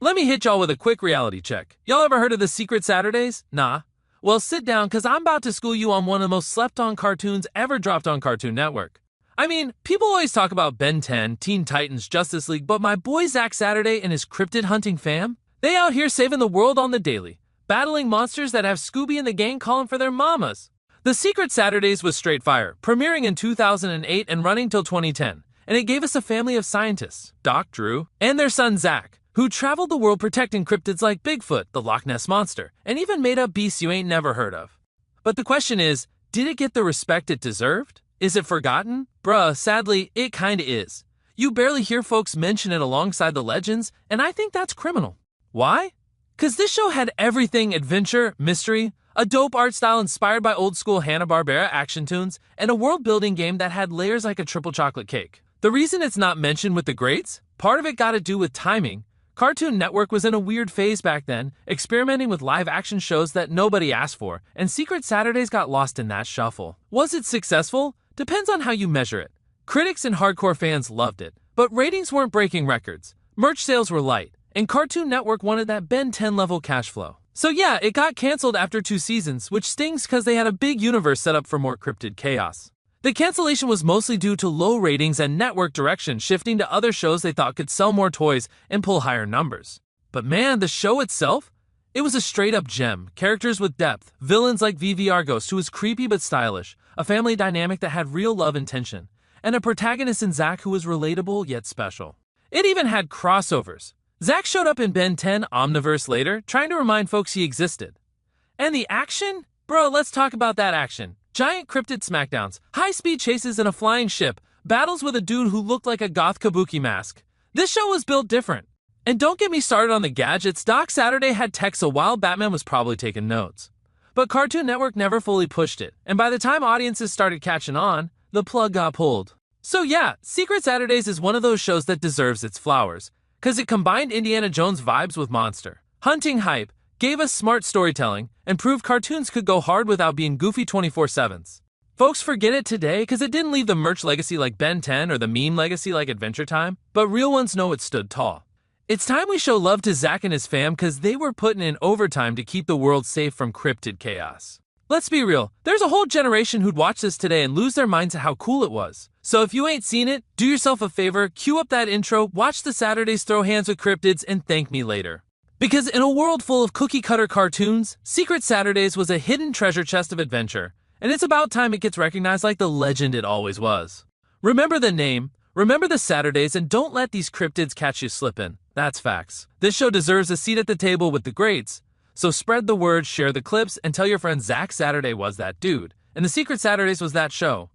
Let me hit y'all with a quick reality check. Y'all ever heard of the Secret Saturdays? Nah. Well, sit down, cause I'm about to school you on one of the most slept-on cartoons ever dropped on Cartoon Network. I mean, people always talk about Ben 10, Teen Titans, Justice League, but my boy Zack Saturday and his cryptid hunting fam? They out here saving the world on the daily, battling monsters that have Scooby and the gang calling for their mamas. The Secret Saturdays was straight fire, premiering in 2008 and running till 2010, and it gave us a family of scientists, Doc, Drew, and their son Zack, who traveled the world protecting cryptids like Bigfoot, the Loch Ness Monster, and even made up beasts you ain't never heard of. But the question is, did it get the respect it deserved? Is it forgotten? Bruh, sadly, it kinda is. You barely hear folks mention it alongside the legends, and I think that's criminal. Why? Cause this show had everything: adventure, mystery, a dope art style inspired by old school Hanna-Barbera action tunes, and a world-building game that had layers like a triple chocolate cake. The reason it's not mentioned with the greats? Part of it gotta do with timing. Cartoon Network was in a weird phase back then, experimenting with live-action shows that nobody asked for, and Secret Saturdays got lost in that shuffle. Was it successful? Depends on how you measure it. Critics and hardcore fans loved it, but ratings weren't breaking records, merch sales were light, and Cartoon Network wanted that Ben 10 level cash flow. So yeah, it got cancelled after 2 seasons, which stings cause they had a big universe set up for more cryptid chaos. The cancellation was mostly due to low ratings and network direction shifting to other shows they thought could sell more toys and pull higher numbers. But man, the show itself? It was a straight-up gem, characters with depth, villains like Vivi Argos, who was creepy but stylish, a family dynamic that had real love and tension, and a protagonist in Zack who was relatable yet special. It even had crossovers. Zack showed up in Ben 10 Omniverse later, trying to remind folks he existed. And the action? Bro, let's talk about that action. Giant cryptid smackdowns, high-speed chases in a flying ship, battles with a dude who looked like a goth kabuki mask. This show was built different. And don't get me started on the gadgets. Doc Saturday had tech so while Batman was probably taking notes. But Cartoon Network never fully pushed it, and by the time audiences started catching on, the plug got pulled. So yeah, Secret Saturdays is one of those shows that deserves its flowers, cause it combined Indiana Jones vibes with monster hunting hype, gave us smart storytelling, and proved cartoons could go hard without being goofy 24/7s. Folks forget it today cause it didn't leave the merch legacy like Ben 10 or the meme legacy like Adventure Time, but real ones know it stood tall. It's time we show love to Zack and his fam cause they were putting in overtime to keep the world safe from cryptid chaos. Let's be real, there's a whole generation who'd watch this today and lose their minds at how cool it was. So if you ain't seen it, do yourself a favor, cue up that intro, watch the Saturdays throw hands with cryptids, and thank me later. Because in a world full of cookie-cutter cartoons, Secret Saturdays was a hidden treasure chest of adventure, and it's about time it gets recognized like the legend it always was. Remember the name, remember the Saturdays, and don't let these cryptids catch you slipping. That's facts. This show deserves a seat at the table with the greats, so spread the word, share the clips, and tell your friends Zack Saturday was that dude, and the Secret Saturdays was that show.